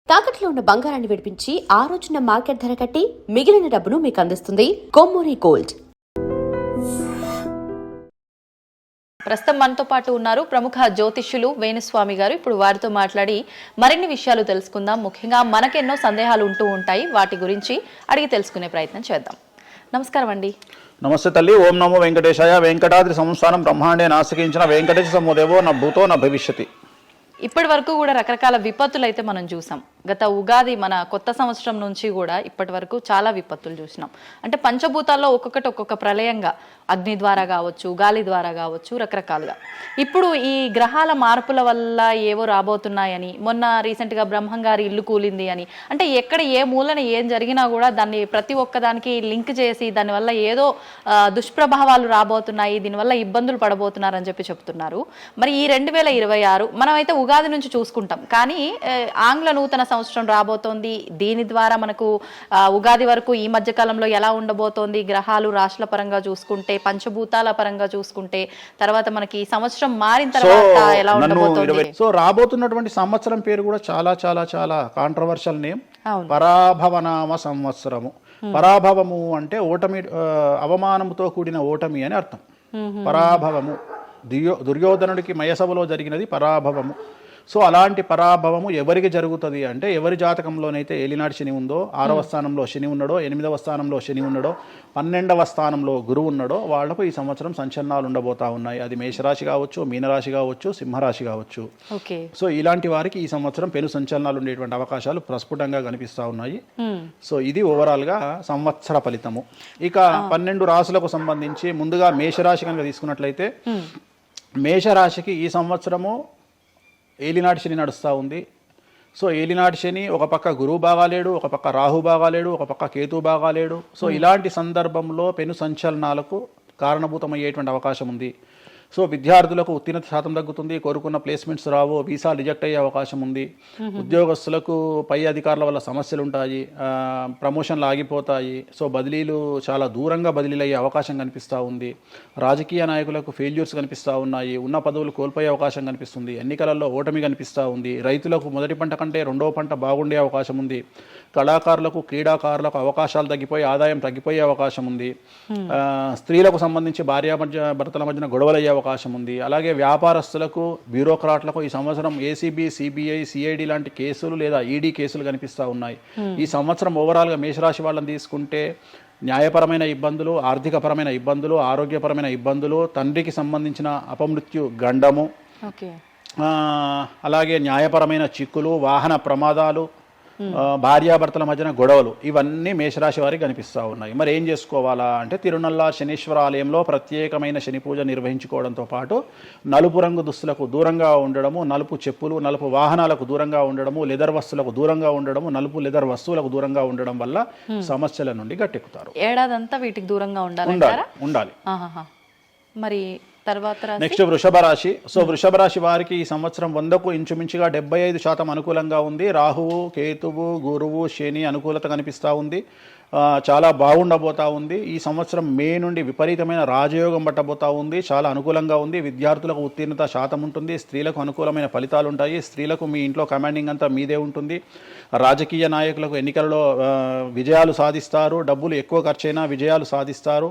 తాకట్లో ఉన్న బంగారాన్ని విడిపించి ఆ రోజున మార్కెట్ ధర కట్టి మిగిలిన డబ్బును మీకు అందిస్తుంది కొమ్మూరి గోల్డ్. ప్రస్తుతం మనతో పాటు ఉన్నారు ప్రముఖ జ్యోతిష్యులు వేణుస్వామి గారు. ఇప్పుడు వారితో మాట్లాడి మరిన్ని విషయాలు తెలుసుకుందాం. ముఖ్యంగా మనకెన్నో సందేహాలు ఉంటూ ఉంటాయి, వాటి గురించి అడిగి తెలుసుకునే ప్రయత్నం చేద్దాం. నమస్కారం అండి. నమస్తే తల్లి. ఓం నమో వెంకటేశాయ. వెంకటాద్రి సంస్థానం బ్రహ్మాండే నాసికించిన వెంకటేశ సమోదేవో నా భూతో నా భవిష్యతి. ఇప్పటి వరకు కూడా రకరకాల విపత్తులు అయితే మనం చూసాం. గత ఉగాది మన కొత్త సంవత్సరం నుంచి కూడా ఇప్పటి వరకు చాలా విపత్తులు చూసినాం. అంటే పంచభూతాల్లో ఒక్కొక్కటి ఒక్కొక్క ప్రళయంగా, అగ్ని ద్వారా కావచ్చు, గాలి ద్వారా కావచ్చు, రకరకాలుగా. ఇప్పుడు ఈ గ్రహాల మార్పుల వల్ల ఏవో రాబోతున్నాయని, మొన్న రీసెంట్గా బ్రహ్మంగారి ఇల్లు కూలింది అని, అంటే ఎక్కడ ఏ మూలన ఏం జరిగినా కూడా దాన్ని ప్రతి ఒక్కదానికి లింక్ చేసి దానివల్ల ఏదో దుష్ప్రభావాలు రాబోతున్నాయి, దీనివల్ల ఇబ్బందులు పడబోతున్నారని చెప్తున్నారు. మరి ఈ 2026 మనమైతే ఉగాది నుంచి చూసుకుంటాం, కానీ ఆంగ్ల నూతన సంవత్సరం రాబోతోంది. దీని ద్వారా మనకు ఉగాది వరకు ఈ మధ్య కాలంలో ఎలా ఉండబోతోంది, గ్రహాలు రాశుల పరంగా చూసుకుంటే, పంచభూతాల పరంగా చూసుకుంటే, తర్వాత మనకి సంవత్సరం మారిన తర్వాత ఎలా ఉండబోతోంది. సో రాబోతున్నటువంటి సంవత్సరం పేరు కూడా చాలా చాలా చాలా కాంట్రవర్షియల్ నేమ్, పరాభవనామ సంవత్సరము. పరాభవము అంటే ఓటమి, అవమానముతో కూడిన ఓటమి అని అర్థం. పరాభవము దుర్యోధనుడికి మయసభలో జరిగినది పరాభవము. సో అలాంటి పరాభవము ఎవరికి జరుగుతుంది అంటే, ఎవరి జాతకంలోనైతే ఏలినాటి శని ఉందో, 6వ స్థానంలో శని ఉన్నాడో, 8వ స్థానంలో శని ఉన్నాడో, 12వ స్థానంలో గురువు ఉన్నాడో, వాళ్లకు ఈ సంవత్సరం సంచలనాలు ఉండబోతా ఉన్నాయి. అది మేషరాశి కావచ్చు, మీనరాశి కావచ్చు, సింహరాశి కావచ్చు. సో ఇలాంటి వారికి ఈ సంవత్సరం పెను సంచలనాలు ఉండేటువంటి అవకాశాలు ప్రస్ఫుటంగా కనిపిస్తూ ఉన్నాయి. సో ఇది ఓవరాల్గా సంవత్సర ఫలితము. ఇక 12 రాశులకు సంబంధించి ముందుగా మేషరాశి కనుక తీసుకున్నట్లయితే, మేషరాశికి ఈ సంవత్సరము ఏలినాటి శని నడుస్తూ ఉంది. సో ఏలినాటి శని ఒక పక్క గురువు బాగాలేడు, ఒక పక్క రాహు బాగాలేడు, ఒక పక్క కేతు బాగాలేడు. సో ఇలాంటి సందర్భంలో పెను సంచలనాలకు కారణభూతమయ్యేటువంటి అవకాశం ఉంది. సో విద్యార్థులకు ఉత్తీర్ణత శాతం తగ్గుతుంది, కోరుకున్న ప్లేస్మెంట్స్ రావు, వీసా రిజెక్ట్ అయ్యే అవకాశం ఉంది. ఉద్యోగస్తులకు పై అధికారుల వల్ల సమస్యలు ఉంటాయి, ప్రమోషన్లు ఆగిపోతాయి. సో బదిలీలు చాలా దూరంగా బదిలీలు అయ్యే అవకాశం కనిపిస్తూ ఉంది. రాజకీయ నాయకులకు ఫెయిల్యూర్స్ కనిపిస్తూ ఉన్నాయి, ఉన్న పదవులు కోల్పోయే అవకాశం కనిపిస్తుంది, ఎన్నికలలో ఓటమి కనిపిస్తూ ఉంది. రైతులకు మొదటి పంట కంటే రెండవ పంట బాగుండే అవకాశం ఉంది. కళాకారులకు, క్రీడాకారులకు అవకాశాలు తగ్గిపోయి ఆదాయం తగ్గిపోయే అవకాశం ఉంది. స్త్రీలకు సంబంధించి భర్తల మధ్యన గొడవలు అయ్యే అవకాశం ఉంది. అలాగే వ్యాపారస్తులకు, బ్యూరోక్రాట్లకు ఈ సంవత్సరం ఏసీబీ, సిబిఐ, సిఐడి లాంటి కేసులు లేదా ఈడీ కేసులు కనిపిస్తూ ఉన్నాయి. ఈ సంవత్సరం ఓవరాల్గా మేషరాశి వాళ్ళని తీసుకుంటే న్యాయపరమైన ఇబ్బందులు, ఆర్థికపరమైన ఇబ్బందులు, ఆరోగ్యపరమైన ఇబ్బందులు, తండ్రికి సంబంధించిన అపమృత్యు గండము, అలాగే న్యాయపరమైన చిక్కులు, వాహన ప్రమాదాలు, భార్యాభర్తల మధ్యన గొడవలు, ఇవన్నీ మేషరాశి వారికి కనిపిస్తూ ఉన్నాయి. మరి ఏం చేసుకోవాలా అంటే, తిరునల్లా శనీశ్వర ఆలయంలో ప్రత్యేకమైన శని పూజ నిర్వహించుకోవడంతో పాటు నలుపు రంగు దుస్తులకు దూరంగా ఉండడము, నలుపు చెప్పులు, నలుపు వాహనాలకు దూరంగా ఉండడము, లెదర్ వస్తువులకు దూరంగా ఉండడము, నలుపు లెదర్ వస్తువులకు దూరంగా ఉండడం వల్ల సమస్యల నుండి గట్టెక్కుతారు. ఏడాదంతా వీటికి దూరంగా ఉండాలి. మరి తర్వాత నెక్స్ట్ వృషభ రాశి. సో వృషభ రాశి వారికి ఈ సంవత్సరం 100కు ఇంచుమించుగా 75% అనుకూలంగా ఉంది. రాహువు, కేతువు, గురువు, శని అనుకూలత కనిపిస్తూ ఉంది. చాలా బాగుండబోతా ఉంది. ఈ సంవత్సరం మే నుండి విపరీతమైన రాజయోగం పట్టబోతా ఉంది. చాలా అనుకూలంగా ఉంది. విద్యార్థులకు ఉత్తీర్ణత శాతం ఉంటుంది. స్త్రీలకు అనుకూలమైన ఫలితాలు ఉంటాయి. స్త్రీలకు మీ ఇంట్లో కమాండింగ్ అంతా మీదే ఉంటుంది. రాజకీయ నాయకులకు ఎన్నికలలో విజయాలు సాధిస్తారు. డబ్బులు ఎక్కువ ఖర్చైనా విజయాలు సాధిస్తారు.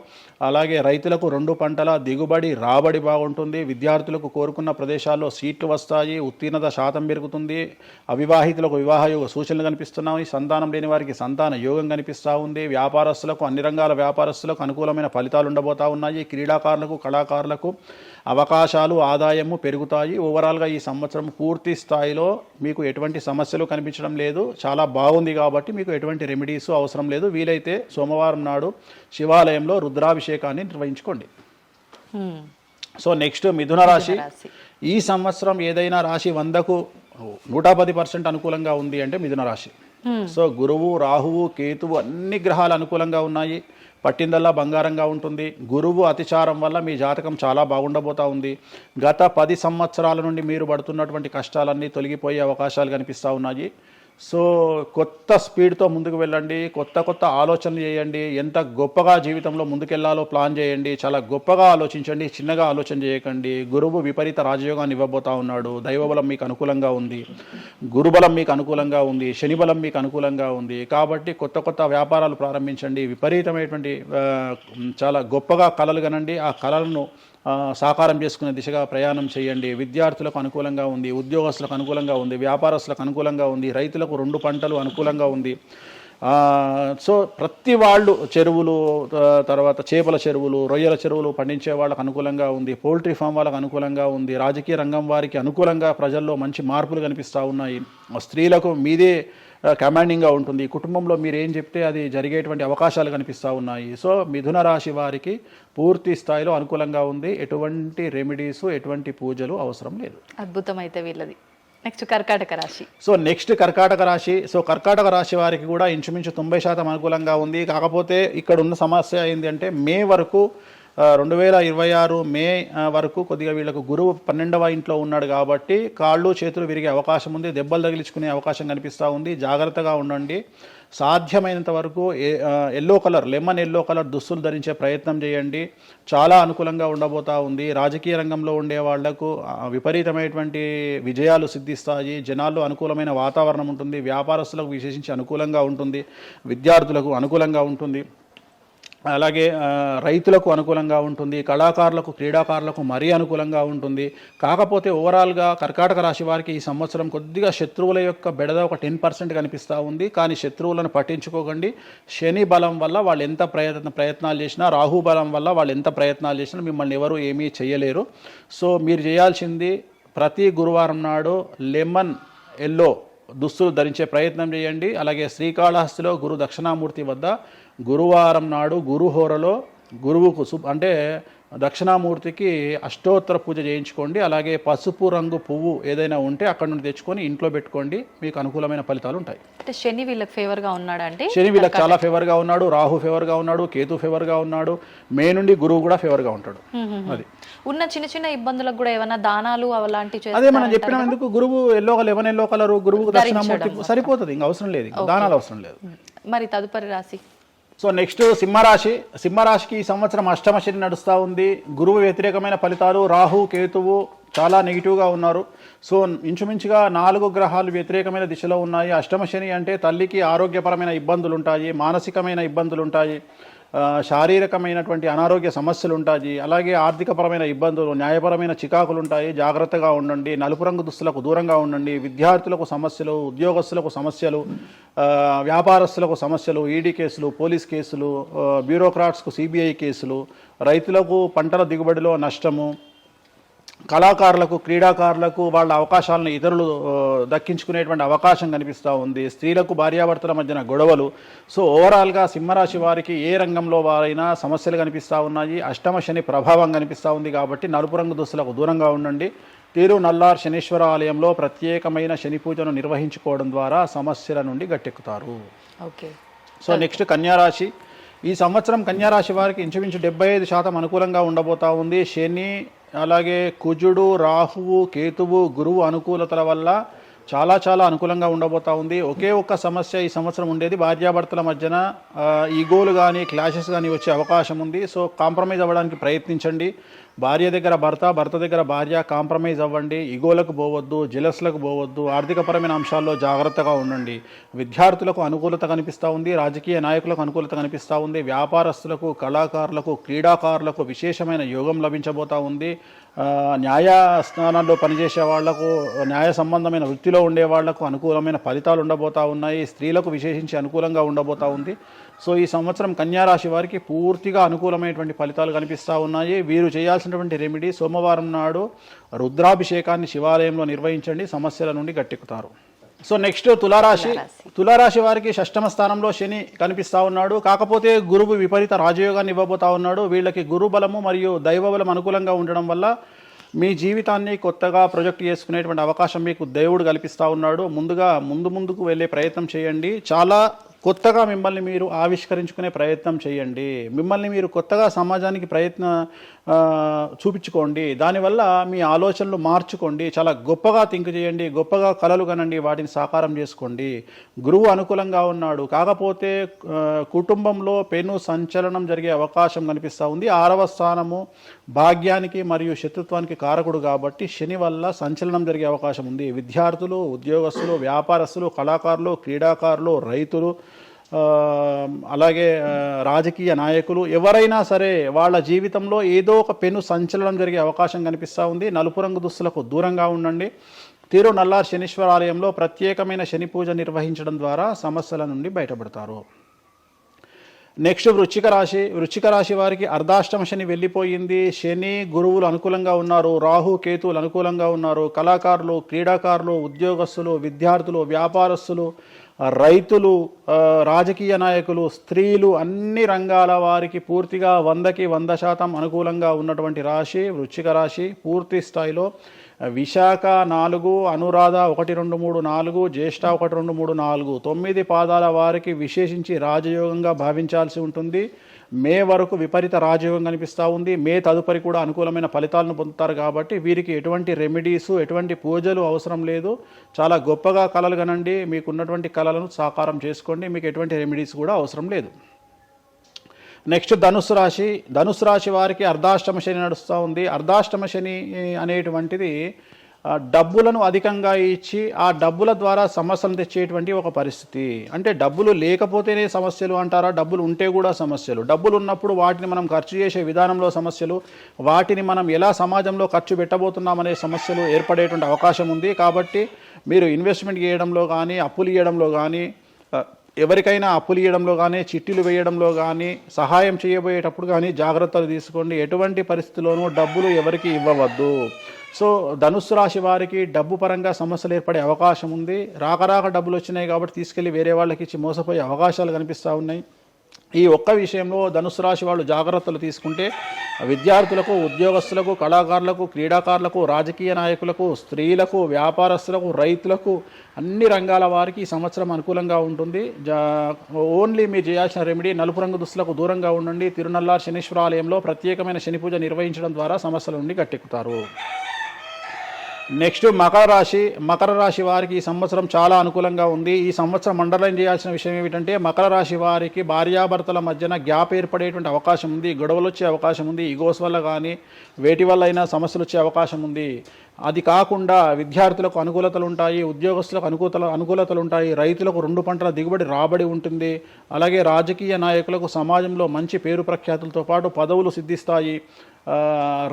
అలాగే రైతులకు 2 పంటల దిగుబడి, రాబడి బాగుంటుంది. విద్యార్థులకు కోరుకున్న ప్రదేశాల్లో సీట్లు వస్తాయి. ఉత్తీర్ణత శాతం పెరుగుతుంది. అవివాహితులకు వివాహ యోగ సూచనలు కనిపిస్తున్నాయి. సంతానం లేని వారికి సంతాన యోగం కనిపిస్తూ ఉంది. వ్యాపారస్తులకు, అన్ని రంగాల వ్యాపారస్తులకు అనుకూలమైన ఫలితాలు ఉండబోతా ఉన్నాయి. క్రీడాకారులకు, కళాకారులకు అవకాశాలు, ఆదాయము పెరుగుతాయి. ఓవరాల్గా ఈ సంవత్సరం పూర్తి స్థాయిలో మీకు ఎటువంటి సమస్యలు కనిపించడం లేదు. చాలా బాగుంది కాబట్టి మీకు ఎటువంటి రెమెడీస్ అవసరం లేదు. వీలైతే సోమవారం నాడు శివాలయంలో రుద్రాభిషేకాన్ని నిర్వహించుకోండి. సో నెక్స్ట్ మిథున రాశి. ఈ సంవత్సరం ఏదైనా రాశి 100కు 110% అనుకూలంగా ఉంది అంటే మిథున రాశి. సో గురువు, రాహువు, కేతువు అన్ని గ్రహాలు అనుకూలంగా ఉన్నాయి. పట్టిందల్లా బంగారంగా ఉంటుంది. గురువు అతిచారం వల్ల మీ జాతకం చాలా బాగుండబోతా ఉంది. గత 10 సంవత్సరాల నుండి మీరు పడుతున్నటువంటి కష్టాలన్నీ తొలగిపోయే అవకాశాలు కనిపిస్తూ ఉన్నాయి. సో కొత్త స్పీడ్తో ముందుకు వెళ్ళండి, కొత్త కొత్త ఆలోచనలు చేయండి, ఎంత గొప్పగా జీవితంలో ముందుకెళ్లాలో ప్లాన్ చేయండి, చాలా గొప్పగా ఆలోచించండి, చిన్నగా ఆలోచన చేయకండి. గురువు విపరీత రాజయోగాన్ని ఇవ్వబోతా ఉన్నాడు. దైవబలం మీకు అనుకూలంగా ఉంది, గురుబలం మీకు అనుకూలంగా ఉంది, శనిబలం మీకు అనుకూలంగా ఉంది. కాబట్టి కొత్త కొత్త వ్యాపారాలు ప్రారంభించండి, విపరీతమైనటువంటి చాలా గొప్పగా కలలు కనండి, ఆ కళలను సాకారం చేసుకునే దిశగా ప్రయాణం చేయండి. విద్యార్థులకు అనుకూలంగా ఉంది, ఉద్యోగస్తులకు అనుకూలంగా ఉంది, వ్యాపారస్తులకు అనుకూలంగా ఉంది, రైతులకు 2 పంటలు అనుకూలంగా ఉంది. సో ప్రతి వాళ్ళు చెరువులు, తర్వాత చేపల చెరువులు, రొయ్యల చెరువులు పండించే వాళ్ళకు అనుకూలంగా ఉంది, పౌల్ట్రీ ఫామ్ వాళ్ళకు అనుకూలంగా ఉంది, రాజకీయ రంగం వారికి అనుకూలంగా ప్రజల్లో మంచి మార్పులు కనిపిస్తూ ఉన్నాయి. స్త్రీలకు మీదే కమాండింగ్గా ఉంటుంది, కుటుంబంలో మీరు ఏం చెప్తే అది జరిగేటువంటి అవకాశాలు కనిపిస్తూ ఉన్నాయి. సో మిథున రాశి వారికి పూర్తి స్థాయిలో అనుకూలంగా ఉంది. ఎటువంటి రెమెడీస్, ఎటువంటి పూజలు అవసరం లేదు. అద్భుతం అయితే వీళ్ళది. నెక్స్ట్ కర్కాటక రాశి. సో నెక్స్ట్ కర్కాటక రాశి. సో కర్కాటక రాశి వారికి కూడా ఇంచుమించు 90% అనుకూలంగా ఉంది. కాకపోతే ఇక్కడ ఉన్న సమస్య ఏంటి అంటే మే వరకు 2026 మే వరకు కొద్దిగా వీళ్ళకు గురువు 12వ ఇంట్లో ఉన్నాడు కాబట్టి కాళ్ళు చేతులు విరిగే అవకాశం ఉంది, దెబ్బలు తగిలించుకునే అవకాశం కనిపిస్తూ ఉంది. జాగ్రత్తగా ఉండండి. సాధ్యమైనంత వరకు yellow colour, lemon yellow colour దుస్తులు ధరించే ప్రయత్నం చేయండి. చాలా అనుకూలంగా ఉండబోతూ ఉంది. రాజకీయ రంగంలో ఉండే వాళ్లకు విపరీతమైనటువంటి విజయాలు సిద్ధిస్తాయి. జనాల్లో అనుకూలమైన వాతావరణం ఉంటుంది. వ్యాపారస్తులకు విశేషించి అనుకూలంగా ఉంటుంది. విద్యార్థులకు అనుకూలంగా ఉంటుంది. అలాగే రైతులకు అనుకూలంగా ఉంటుంది. కళాకారులకు, క్రీడాకారులకు మరీ అనుకూలంగా ఉంటుంది. కాకపోతే ఓవరాల్గా కర్కాటక రాశి వారికి ఈ సంవత్సరం కొద్దిగా శత్రువుల యొక్క బెడద ఒక 10% కనిపిస్తూ ఉంది. కానీ శత్రువులను పట్టించుకోకండి. శని బలం వల్ల వాళ్ళు ఎంత ప్రయత్నాలు చేసినా, రాహు బలం వల్ల వాళ్ళు ఎంత ప్రయత్నాలు చేసినా మిమ్మల్ని ఎవరు ఏమీ చేయలేరు. సో మీరు చేయాల్సింది ప్రతి గురువారం నాడు లెమన్ ఎల్లో దుస్తులు ధరించే ప్రయత్నం చేయండి. అలాగే శ్రీకాళహస్తిలో గురు దక్షిణామూర్తి వద్ద గురువారం నాడు గురుహోరలో గురువుకు అంటే దక్షిణామూర్తికి అష్టోత్తర పూజ చేయించుకోండి. అలాగే పసుపు రంగు పువ్వు ఏదైనా ఉంటే అక్కడ నుండి తెచ్చుకొని ఇంట్లో పెట్టుకోండి. మీకు అనుకూలమైన ఫలితాలు ఉంటాయి. అంటే శని వీళ్ళకి ఫేవర్గా ఉన్నాడు, అంటే శని వీళ్ళకి చాలా ఫేవర్గా ఉన్నాడు, రాహు ఫేవర్గా ఉన్నాడు, కేతు ఫేవర్గా ఉన్నాడు, మే నుండి గురువు కూడా ఫేవర్గా ఉంటాడు. అది ఉన్న చిన్న చిన్న ఇబ్బందులకు కూడా ఏమైనా దానాలు అలాంటివి అదే మనం చెప్పినందుకు గురువు లెమన్ ఎల్లో కలర్ గురువుకు దక్షిణామూర్తి సరిపోతుంది, ఇంకా అవసరం లేదు, దానాలు అవసరం లేదు. మరి తదుపరి రాశి. సో నెక్స్ట్ సింహరాశి. సింహరాశికి ఈ సంవత్సరం అష్టమ శని నడుస్తూ ఉంది. గురువు వ్యతిరేకమైన ఫలితాలు, రాహు కేతువు చాలా నెగిటివ్గా ఉన్నారు. సో ఇంచుమించుగా 4 గ్రహాలు వ్యతిరేకమైన దిశలో ఉన్నాయి. అష్టమ శని అంటే తల్లికి ఆరోగ్యపరమైన ఇబ్బందులు ఉంటాయి, మానసికమైన ఇబ్బందులు ఉంటాయి, శారీరకమైనటువంటి అనారోగ్య సమస్యలు ఉంటాయి, అలాగే ఆర్థికపరమైన ఇబ్బందులు, న్యాయపరమైన చికాకులు ఉంటాయి. జాగ్రత్తగా ఉండండి. నలుపు రంగు దుస్తులకు దూరంగా ఉండండి. విద్యార్థులకు సమస్యలు, ఉద్యోగస్తులకు సమస్యలు, వ్యాపారస్తులకు సమస్యలు, ఈడీ కేసులు, పోలీస్ కేసులు, బ్యూరోక్రాట్స్కు సిబిఐ కేసులు, రైతులకు పంటల దిగుబడిలో నష్టము, కళాకారులకు, క్రీడాకారులకు వాళ్ళ అవకాశాలను ఇతరులు దక్కించుకునేటువంటి అవకాశం కనిపిస్తూ ఉంది. స్త్రీలకు భార్యాభర్తల మధ్యన గొడవలు. సో ఓవరాల్గా సింహరాశి వారికి ఏ రంగంలో వారైనా సమస్యలు కనిపిస్తూ ఉన్నాయి. అష్టమ శని ప్రభావం కనిపిస్తూ ఉంది కాబట్టి నలుపు రంగు దుస్తులకు దూరంగా ఉండండి. తీరు నల్లార్ శనీశ్వర ఆలయంలో ప్రత్యేకమైన శని పూజను నిర్వహించుకోవడం ద్వారా సమస్యల నుండి గట్టెక్కుతారు. ఓకే. సో నెక్స్ట్ కన్యారాశి. ఈ సంవత్సరం కన్యారాశి వారికి ఇంచుమించు 75% అనుకూలంగా ఉండబోతా ఉంది. శని, అలాగే కుజుడు, రాహువు, కేతువు, గురువు అనుకూలతల వల్ల చాలా చాలా అనుకూలంగా ఉండబోతా ఉంది. ఒకే ఒక్క సమస్య ఈ సంవత్సరం ఉండేది, భార్యాభర్తల మధ్యన ఈగోలు కానీ క్లాషెస్ కానీ వచ్చే అవకాశం ఉంది. సో కాంప్రమైజ్ అవ్వడానికి ప్రయత్నించండి. భార్య దగ్గర భర్త, భర్త దగ్గర భార్య, కాంప్రమైజ్ అవ్వండి. ఈగోలకు పోవద్దు, జెలస్లకు పోవద్దు. ఆర్థికపరమైన అంశాల్లో జాగ్రత్తగా ఉండండి. విద్యార్థులకు అనుకూలత కనిపిస్తూ ఉంది. రాజకీయ నాయకులకు అనుకూలత కనిపిస్తూ ఉంది. వ్యాపారస్తులకు, కళాకారులకు, క్రీడాకారులకు విశేషమైన యోగం లభించబోతూ ఉంది. న్యాయస్థానాల్లో పనిచేసే వాళ్లకు, న్యాయ సంబంధమైన వృత్తిలో ఉండే వాళ్లకు అనుకూలమైన ఫలితాలు ఉండబోతూ ఉన్నాయి. స్త్రీలకు విశేషించి అనుకూలంగా ఉండబోతూ ఉంది. సో ఈ సంవత్సరం కన్యారాశి వారికి పూర్తిగా అనుకూలమైనటువంటి ఫలితాలు కనిపిస్తూ ఉన్నాయి. వీరు చేయాల్సినటువంటి రెమెడీ, సోమవారం నాడు రుద్రాభిషేకాన్ని శివాలయంలో నిర్వహించండి. సమస్యల నుండి గట్టెక్కుతారు. సో నెక్స్ట్ తులారాశి. తులారాశి వారికి 6వ స్థానంలో శని కనిపిస్తూ ఉన్నాడు. కాకపోతే గురువు విపరీత రాజయోగాన్ని ఇవ్వబోతా ఉన్నాడు. వీళ్ళకి గురు బలము మరియు దైవ బలం అనుకూలంగా ఉండడం వల్ల మీ జీవితాన్ని కొత్తగా ప్రొజెక్ట్ చేసుకునేటువంటి అవకాశం మీకు దేవుడు కల్పిస్తూ ఉన్నాడు. ముందుకు వెళ్ళే ప్రయత్నం చేయండి. చాలా కొత్తగా మిమ్మల్ని మీరు ఆవిష్కరించుకునే ప్రయత్నం చేయండి. మిమ్మల్ని మీరు కొత్తగా సమాజానికి చూపించుకోండి. దానివల్ల మీ ఆలోచనలు మార్చుకోండి. చాలా గొప్పగా థింక్ చేయండి, గొప్పగా కలలు కనండి, వాటిని సాకారం చేసుకోండి. గురువు అనుకూలంగా ఉన్నాడు, కాకపోతే కుటుంబంలో పెను సంచలనం జరిగే అవకాశం కనిపిస్తూ ఉంది. 6వ స్థానము భాగ్యానికి మరియు శత్రుత్వానికి కారకుడు కాబట్టి శని వల్ల సంచలనం జరిగే అవకాశం ఉంది. విద్యార్థులు, ఉద్యోగస్తులు, వ్యాపారస్తులు, కళాకారులు, క్రీడాకారులు, రైతులు, అలాగే రాజకీయ నాయకులు ఎవరైనా సరే వాళ్ళ జీవితంలో ఏదో ఒక పెను సంచలనం జరిగే అవకాశం కనిపిస్తూ ఉంది. నలుపు రంగు దుస్తులకు దూరంగా ఉండండి. తిరునల్లార్ శనీశ్వర ఆలయంలో ప్రత్యేకమైన శని పూజ నిర్వహించడం ద్వారా సమస్యల నుండి బయటపడతారు. నెక్స్ట్ వృశ్చిక రాశి వారికి అర్ధాష్టమ శని వెళ్ళిపోయింది. శని గురువులు అనుకూలంగా ఉన్నారు, రాహు కేతువులు అనుకూలంగా ఉన్నారు. కళాకారులు, క్రీడాకారులు, ఉద్యోగస్తులు, విద్యార్థులు, వ్యాపారస్తులు, రైతులు, రాజకీయ నాయకులు, స్త్రీలు, అన్ని రంగాల వారికి పూర్తిగా 100కి 100% అనుకూలంగా ఉన్నటువంటి రాశి వృశ్చిక రాశి. పూర్తి స్థాయిలో విశాఖ 4, అనురాధ 1, 2, 3, 4, జ్యేష్ఠ 1, 2, 3, 4, 9 పాదాల వారికి విశేషించి రాజయోగంగా భావించాల్సి ఉంటుంది. మే వరకు విపరీత రాజయోగం కనిపిస్తూ ఉంది. మే తదుపరి కూడా అనుకూలమైన ఫలితాలను పొందుతారు. కాబట్టి వీరికి ఎటువంటి రెమెడీసు, ఎటువంటి పూజలు అవసరం లేదు. చాలా గొప్పగా కళలు కనండి, మీకున్నటువంటి కళలను సాకారం చేసుకోండి. మీకు ఎటువంటి రెమెడీస్ కూడా అవసరం లేదు. నెక్స్ట్ ధనుసు రాశి వారికి అర్ధాష్టమ శని నడుస్తూ ఉంది. అర్ధాష్టమ శని అనేటువంటిది డబ్బులను అధికంగా ఇచ్చి ఆ డబ్బుల ద్వారా సమస్యలు తెచ్చేటువంటి ఒక పరిస్థితి. అంటే డబ్బులు లేకపోతేనే సమస్యలు అంటారా? డబ్బులు ఉంటే కూడా సమస్యలు. డబ్బులు ఉన్నప్పుడు వాటిని మనం ఖర్చు చేసే విధానంలో సమస్యలు, వాటిని మనం ఎలా సమాజంలో ఖర్చు పెట్టబోతున్నామనే సమస్యలు ఏర్పడేటువంటి అవకాశం ఉంది. కాబట్టి మీరు ఇన్వెస్ట్మెంట్ చేయడంలో కానీ, అప్పులు ఇవ్వడంలో కానీ, ఎవరికైనా అప్పులు ఇవ్వడంలో కానీ, చిట్టీలు వేయడంలో కానీ, సహాయం చేయబోయేటప్పుడు కానీ జాగ్రత్తలు తీసుకోండి. ఎటువంటి పరిస్థితుల్లోనూ డబ్బులు ఎవరికి ఇవ్వవద్దు. సో ధనుస్సు రాశి వారికి డబ్బు పరంగా సమస్యలు ఏర్పడే అవకాశం ఉంది. రాక డబ్బులు వచ్చినాయి కాబట్టి తీసుకెళ్ళి వేరే వాళ్ళకి ఇచ్చి మోసపోయే అవకాశాలు కనిపిస్తూ ఉన్నాయి. ఈ ఒక్క విషయంలో ధనుస్సు రాశి వాళ్ళు జాగ్రత్తలు తీసుకుంటే విద్యార్థులకు, ఉద్యోగస్తులకు, కళాకారులకు, క్రీడాకారులకు, రాజకీయ నాయకులకు, స్త్రీలకు, వ్యాపారస్తులకు, రైతులకు, అన్ని రంగాల వారికి ఈ సంవత్సరం అనుకూలంగా ఉంటుంది. ఓన్లీ మీరు చేయాల్సిన రెమెడీ నలుపు రంగు దుస్తులకు దూరంగా ఉండండి. తిరునల్లార్ శనీశ్వర ఆలయంలో ప్రత్యేకమైన శని పూజ నిర్వహించడం ద్వారా సమస్యల నుండి గట్టెక్కుతారు. నెక్స్ట్ మకర రాశి వారికి ఈ సంవత్సరం చాలా అనుకూలంగా ఉంది. ఈ సంవత్సరం అండర్లైన్ చేయాల్సిన విషయం ఏమిటంటే మకర రాశి వారికి భార్యాభర్తల మధ్యన గ్యాప్ ఏర్పడేటువంటి అవకాశం ఉంది. గొడవలు వచ్చే అవకాశం ఉంది. ఈగోస్ వల్ల కానీ వేటి వల్ల అయినా సమస్యలు వచ్చే అవకాశం ఉంది. అది కాకుండా విద్యార్థులకు అనుకూలతలు ఉంటాయి, ఉద్యోగస్తులకు అనుకూలతలు ఉంటాయి, రైతులకు 2 పంటల దిగుబడి రాబడి ఉంటుంది. అలాగే రాజకీయ నాయకులకు సమాజంలో మంచి పేరు ప్రఖ్యాతులతో పాటు పదవులు సిద్ధిస్తాయి.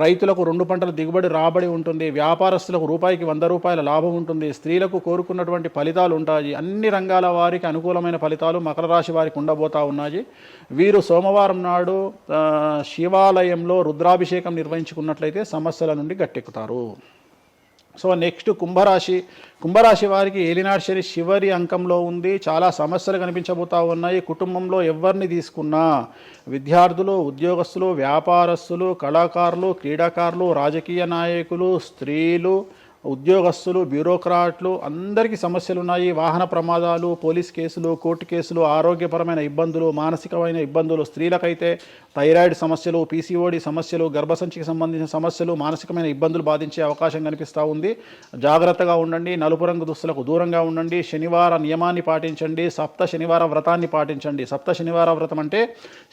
రైతులకు 2 పంటల దిగుబడి రాబడి ఉంటుంది. వ్యాపారస్తులకు రూపాయికి 100 రూపాయల లాభం ఉంటుంది. స్త్రీలకు కోరుకున్నటువంటి ఫలితాలు ఉంటాయి. అన్ని రంగాల వారికి అనుకూలమైన ఫలితాలు మకర రాశి వారికి ఉండబోతా ఉన్నాయి. వీరు సోమవారం నాడు శివాలయంలో రుద్రాభిషేకం నిర్వహించుకున్నట్లయితే సమస్యల నుండి గట్టెక్కుతారు. సో నెక్స్ట్ కుంభరాశి వారికి ఏలినాటి శని చివరి అంకంలో ఉంది. చాలా సమస్యలు కనిపించబోతా ఉన్నాయి. కుటుంబంలో ఎవరిని తీసుకున్నా విద్యార్థులు, ఉద్యోగస్తులు, వ్యాపారస్తులు, కళాకారులు, క్రీడాకారులు, రాజకీయ నాయకులు, స్త్రీలు, ఉద్యోగస్తులు, బ్యూరోక్రాట్లు అందరికీ సమస్యలు ఉన్నాయి. వాహన ప్రమాదాలు, పోలీస్ కేసులు, కోర్టు కేసులు, ఆరోగ్యపరమైన ఇబ్బందులు, మానసికమైన ఇబ్బందులు, స్త్రీలకైతే థైరాయిడ్ సమస్యలు, పీసీఓడి సమస్యలు, గర్భసంచికి సంబంధించిన సమస్యలు, మానసికమైన ఇబ్బందులు బాధించే అవకాశం కనిపిస్తూ ఉంది. జాగ్రత్తగా ఉండండి. నలుపు రంగు దుస్తులకు దూరంగా ఉండండి. శనివార నియమాన్ని పాటించండి. సప్త శనివార వ్రతాన్ని పాటించండి. సప్త శనివార వ్రతం అంటే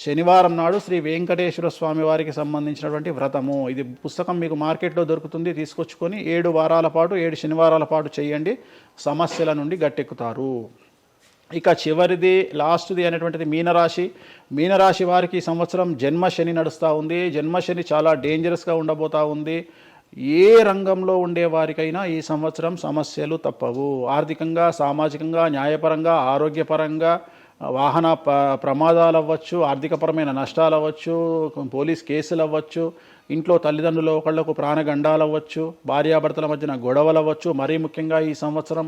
శనివారం నాడు శ్రీ వెంకటేశ్వర స్వామి వారికి సంబంధించినటువంటి వ్రతము. ఇది పుస్తకం మీకు మార్కెట్లో దొరుకుతుంది. తీసుకొచ్చుకొని 7 వారాల పాటు 7 శనివారాల పాటు చేయండి. సమస్యల నుండి గట్టెక్కుతారు. ఇక చివరిది లాస్ట్ది అనేటువంటిది మీనరాశి వారికి ఈ సంవత్సరం జన్మశని నడుస్తూ ఉంది. జన్మశని చాలా డేంజరస్గా ఉండబోతూ ఉంది. ఏ రంగంలో ఉండే వారికైనా ఈ సంవత్సరం సమస్యలు తప్పవు. ఆర్థికంగా, సామాజికంగా, న్యాయపరంగా, ఆరోగ్యపరంగా, వాహన ప్రమాదాలు అవ్వచ్చు, ఆర్థికపరమైన నష్టాలు అవ్వచ్చు, పోలీస్ కేసులు అవ్వచ్చు, ఇంట్లో తల్లిదండ్రులు ఒకళ్లకు ప్రాణగండాలు అవ్వచ్చు, భార్యాభర్తల మధ్యన గొడవలు అవ్వచ్చు. మరీ ముఖ్యంగా ఈ సంవత్సరం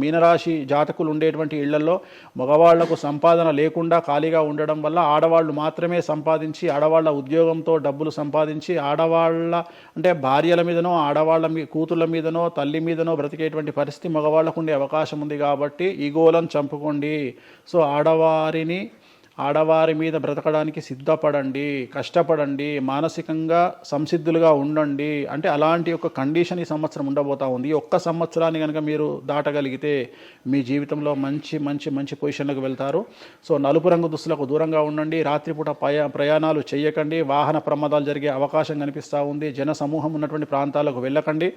మీనరాశి జాతకులు ఉండేటువంటి ఇళ్లలో మగవాళ్లకు సంపాదన లేకుండా ఖాళీగా ఉండడం వల్ల ఆడవాళ్ళు మాత్రమే సంపాదించి ఆడవాళ్ళ ఉద్యోగంతో డబ్బులు సంపాదించి ఆడవాళ్ళ అంటే భార్యల మీదనో ఆడవాళ్ళ కూతుళ్ళ మీదనో తల్లి మీదనో బ్రతికేటువంటి పరిస్థితి మగవాళ్ళకు ఉండే అవకాశం ఉంది. కాబట్టి ఈగోలను చంపుకోండి. సో ఆడవారి మీద బ్రతకడానికి సిద్ధపడండి, కష్టపడండి, మానసికంగా సంసిద్ధులుగా ఉండండి. అంటే అలాంటి ఒక కండిషన్ ఈ సంవత్సరం ఉండబోతా ఉంది. ఈ ఒక్క సంవత్సరాన్ని కనుక మీరు దాటగలిగితే మీ జీవితంలో మంచి మంచి మంచి పొజిషన్లకు వెళ్తారు. సో నలుపు రంగు దుస్తులకు దూరంగా ఉండండి. రాత్రిపూట ప్రయాణాలు చేయకండి. వాహన ప్రమాదాలు జరిగే అవకాశం కనిపిస్తూ ఉంది. జన సమూహం ఉన్నటువంటి ప్రాంతాలకు వెళ్ళకండి.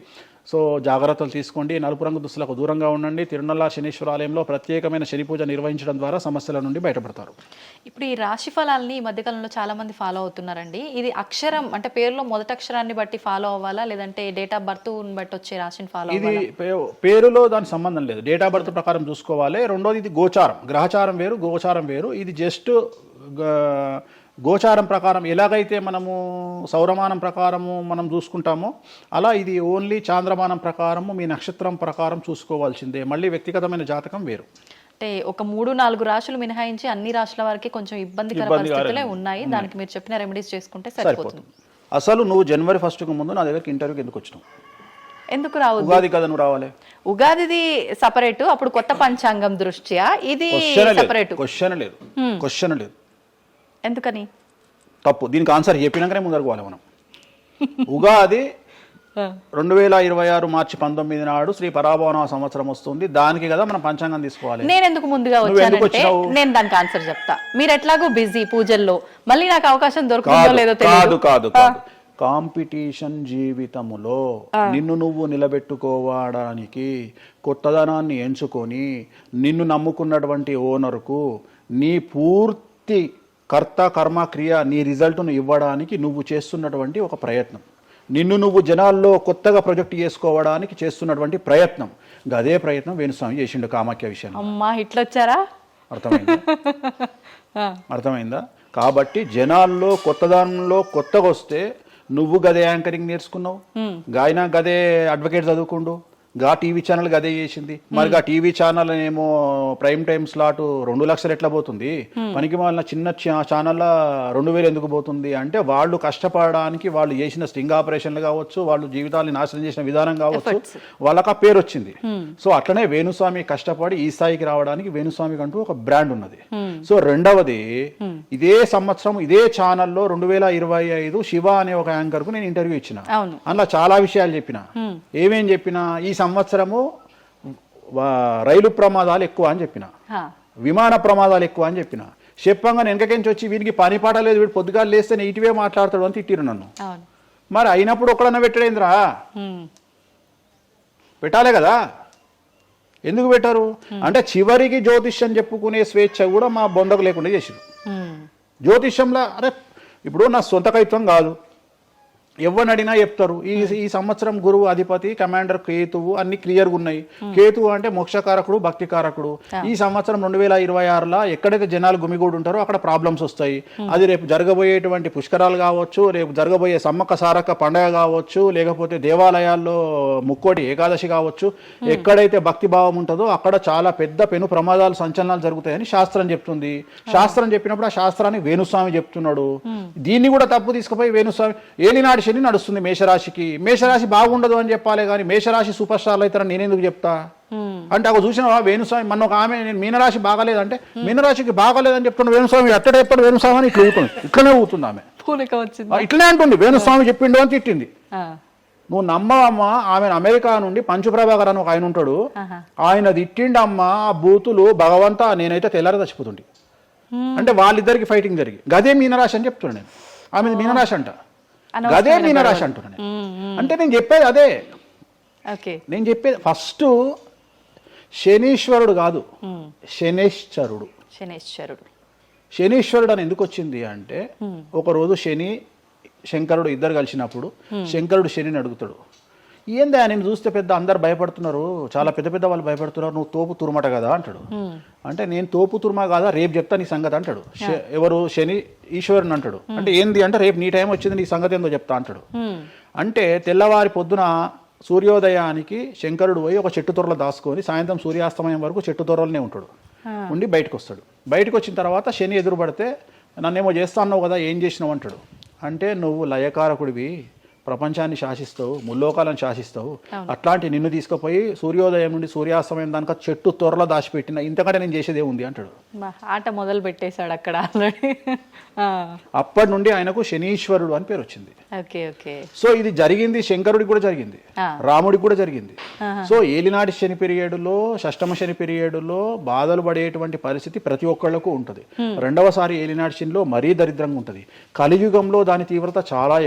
సో జాగ్రత్తలు తీసుకోండి. నలుపు రంగు దుస్తులకు దూరంగా ఉండండి. తిరునల్ల శనీశ్వర ఆలయంలో ప్రత్యేకమైన శని పూజ నిర్వహించడం ద్వారా సమస్యల నుండి బయటపడతారు. ఇప్పుడు ఈ రాశి ఫలాల్ని ఈ మధ్యకాలంలో చాలా మంది ఫాలో అవుతున్నారండి. ఇది అక్షరం అంటే పేరులో మొదటి అక్షరాన్ని బట్టి ఫాలో అవ్వాలా, లేదంటే డేట్ ఆఫ్ బర్త్ బట్టి వచ్చే రాశిని ఫాలో ఇది అవ్వాలా? పేరులో దాని సంబంధం లేదు. డేట్ ఆఫ్ బర్త్ ప్రకారం చూసుకోవాలి. రెండోది ఇది గోచారం, గ్రహచారం వేరు, గోచారం వేరు. ఇది జస్ట్ గోచారం ప్రకారం ఎలాగైతే మనము సౌరమానం ప్రకారము మనం చూసుకుంటామో అలా ఇది ఓన్లీ చాంద్రమానం ప్రకారము మీ నక్షత్రం ప్రకారం చూసుకోవాల్సిందే. మళ్ళీ వ్యక్తిగతమైన జాతకం వేరు. అంటే ఒక 3-4 రాశులు మినహాయించి అన్ని రాశుల వారికి కొంచెం ఇబ్బందికర పరిస్థితులే ఉన్నాయి. దానికి మీరు చెప్పిన రెమెడీస్ చేసుకుంటే సరిపోతుంది. అసలు నువ్వు జనవరి 1కు ముందు నా దగ్గరికి ఇంటర్వ్యూకి ఎందుకు వచ్చినావు? ఎందుకు రావు? ఉగాది కదా నువ్వు రావాలి. ఉగాదిది సపరేట్, అప్పుడు కొత్త పంచాంగం దృష్ట్యా ఇది సపరేట్. క్వశ్చన్ లేదు. ఎందుకని? తప్పు. దీనికి ఆన్సర్ చెప్పినాకనే ముందరకు పోవాలి మనం. ఉగాది 2026 మార్చి 19 నాడు శ్రీ పరాభవన సంవత్సరం వస్తుంది. దానికి కదా మనం పంచాంగం తీసుకోవాలి. నేను ఎందుకు ముందుగా వచ్చానంటే నేను దానికి ఆన్సర్ చెప్తా. మీరు ఎట్లాగో బిజీ పూజల్లో, మళ్ళీ నాకు అవకాశం దొరుకుతుందో లేదో తెలియదు. కాదు కాంపిటీషన్ జీవితములో నిన్ను నువ్వు నిలబెట్టుకోవడానికి కొత్తదనాన్ని ఎంచుకొని నిన్ను నమ్ముకున్నటువంటి ఓనర్కు నీ పూర్తి కర్త కర్మ క్రియ నీ రిజల్ట్ను ఇవ్వడానికి నువ్వు చేస్తున్నటువంటి ఒక ప్రయత్నం, నిన్ను నువ్వు జనాల్లో కొత్తగా ప్రొజెక్ట్ చేసుకోవడానికి చేస్తున్నటువంటి ప్రయత్నం. అదే ప్రయత్నం వేణుస్వామి చేసిండు కామాఖ్య విషయంలో. అమ్మా ఇట్లొచ్చారా? అర్థమైందా? కాబట్టి జనాల్లో కొత్తదానంలో కొత్తగా వస్తే నువ్వు గదే యాంకరింగ్ నేర్చుకున్నావు, గాయన గదే అడ్వకేట్ చదువుకుండు, గా టీవీ ఛానల్ గదే చేసింది. మరి గా టీవీ ఛానల్ ఏమో ప్రైమ్ టైమ్ స్లాట్ 2 లక్షలు ఎట్లా పోతుంది? పనికి వాళ్ళ చిన్న ఛానల్లో 2000 ఎందుకు పోతుంది అంటే వాళ్ళు కష్టపడడానికి వాళ్ళు చేసిన స్టింగ్ ఆపరేషన్లు కావచ్చు, వాళ్ళు జీవితాన్ని నాశనం చేసిన విధానం కావచ్చు, వాళ్ళకి ఆ పేరు వచ్చింది. సో అట్లనే వేణుస్వామి కష్టపడి ఈ స్థాయికి రావడానికి వేణుస్వామికి అంటూ ఒక బ్రాండ్ ఉన్నది. సో రెండవది, ఇదే సంవత్సరం ఇదే ఛానల్లో 2025 శివ అనే ఒక యాంకర్ కు నేను ఇంటర్వ్యూ ఇచ్చిన. అందులో చాలా విషయాలు చెప్పిన. ఏమేం చెప్పినా, ఈ సంవత్సరము రైలు ప్రమాదాలు ఎక్కువ అని చెప్పిన, విమాన ప్రమాదాలు ఎక్కువ అని చెప్పిన. చెప్పంగా వెనకకెంచి వచ్చి వీరికి పని పాట లేదు, వీడు పొద్దుగాలు లేస్తే నెగిటివే మాట్లాడతాడు అని తిట్టిరు నన్ను. మరి అయినప్పుడు ఒక్కడన్నా పెట్టడేంద్రా? పెట్టాలే కదా. ఎందుకు పెట్టారు అంటే చివరికి జ్యోతిష్యం చెప్పుకునే స్వేచ్ఛ కూడా మా బొందకు లేకుండా చేసిరు. జ్యోతిష్యంలో అరే ఇప్పుడు నా సొంత కవిత్వం కాదు, ఎవరిని అడిగినా చెప్తారు. ఈ సంవత్సరం గురువు అధిపతి కమాండర్ కేతువు అన్ని క్లియర్గా ఉన్నాయి. కేతువు అంటే మోక్షకారకుడు, భక్తికారకుడు. ఈ సంవత్సరం 2026లో ఎక్కడైతే జనాలు గుమిగూడు ఉంటారో అక్కడ ప్రాబ్లమ్స్ వస్తాయి. అది రేపు జరగబోయేటువంటి పుష్కరాలు కావచ్చు, రేపు జరగబోయే సమ్మక్క సారక్క పండగ కావచ్చు, లేకపోతే దేవాలయాల్లో ముక్కోటి ఏకాదశి కావచ్చు, ఎక్కడైతే భక్తి భావం ఉంటుందో అక్కడ చాలా పెద్ద పెను ప్రమాదాలు సంచలనాలు జరుగుతాయని శాస్త్రం చెప్తుంది. శాస్త్రం చెప్పినప్పుడు ఆ శాస్త్రాన్ని వేణుస్వామి చెప్తున్నాడు. దీన్ని కూడా తప్పు తీసుకుపోయి వేణుస్వామి ఏలినాడు శని నడుస్తుంది మేషరాశికి, మేషరాశి బాగుండదు అని చెప్పాలి కానీ మేషరాశి సూపర్ స్టార్లు అవుతారని నేనెందుకు చెప్తా అంటే, ఒక చూసిన వేణుస్వామి మన ఒక ఆమె నేను మీనరాశి బాగాలేదంటే మీనరాశికి బాగాలేదని చెప్తున్నా వేణుస్వామి అట్టడే ఎప్పుడు వేణుస్వామి అని ఇట్లా ఊతుంది, ఇట్లనే ఊతుంది ఆమె, ఇట్లనే అంటుంది వేణుస్వామి చెప్పిండు అని తిట్టింది. నువ్వు నమ్మవమ్మా, ఆమె అమెరికా నుండి పంచు ప్రభాకర్ అని ఒక ఆయన ఉంటాడు, ఆయన తిట్టిండమ్మా ఆ బూతులు భగవంతా నేనైతే తెల్లారి చచ్చిపోతుండే. అంటే వాళ్ళిద్దరికి ఫైటింగ్ జరిగి గదే మీనరాశి అని చెప్తున్నాను నేను. ఆమె మీనరాశి అంట, గదే మీనరాశి అంటున్నాను నేను. అంటే నేను చెప్పేది అదే. నేను చెప్పేది ఫస్ట్ శనీశ్వరుడు కాదు, శనేశ్వరుడు. శనీశ్వరుడు అని ఎందుకు వచ్చింది అంటే, ఒకరోజు శని శంకరుడు ఇద్దరు కలిసినప్పుడు శంకరుడు శనిని అడుగుతాడు, ఏందా నేను చూస్తే పెద్ద అందరు భయపడుతున్నారు, చాలా పెద్ద పెద్ద వాళ్ళు భయపడుతున్నారు, నువ్వు తోపు తురుమట కదా అంటాడు. అంటే నేను తోపు తురుమా కాదా, రేపు చెప్తా నీ సంగతి అంటాడు. ఎవరు శని ఈశ్వరుని అంటాడు. అంటే ఏంది అంటే రేపు నీ టైం వచ్చింది నీ సంగతి ఏందో చెప్తా అంటాడు. అంటే తెల్లవారి పొద్దున సూర్యోదయానికి శంకరుడు పోయి ఒక చెట్టు తొర్రలో దాచుకొని సాయంత్రం సూర్యాస్తమయం వరకు చెట్టు తొర్రలోనే ఉంటాడు. ఉండి బయటకు వస్తాడు. బయటకు వచ్చిన తర్వాత శని ఎదురుపడితే నన్నేమో చేస్తా అన్నావు కదా, ఏం చేసినావు అంటాడు. అంటే నువ్వు లయకారకుడివి, ప్రపంచాన్ని శాసిస్తావు, ముల్లోకాలను శాసిస్తావు, అట్లాంటి నిన్ను తీసుకుపోయి సూర్యోదయం నుండి సూర్యాస్తమయం దానిక చెట్టు త్వరలో దాచిపెట్టిన, ఇంతకంటే నేను చేసేదే ఉంది అంటాడు. ఆట మొదలు పెట్టేశాడు అక్కడ ఆల్రెడీ. అప్పటి నుండి ఆయనకు శనీశ్వరుడు అని పేరు వచ్చింది. Okay okay. సో ఇది జరిగింది శంకరుడికి కూడా జరిగింది, రాముడికి కూడా జరిగింది. సో ఏలినాటి శని పీరియడ్లో, షష్టమ శని పీరియడ్లో బాధలు పడేటువంటి పరిస్థితి ప్రతి ఒక్కళ్లకు ఉంటుంది. రెండవసారి ఏలినాటి శనిలో మరీ దరిద్రంగా ఉంటుంది. కలియుగంలో దాని తీవ్రత చాలా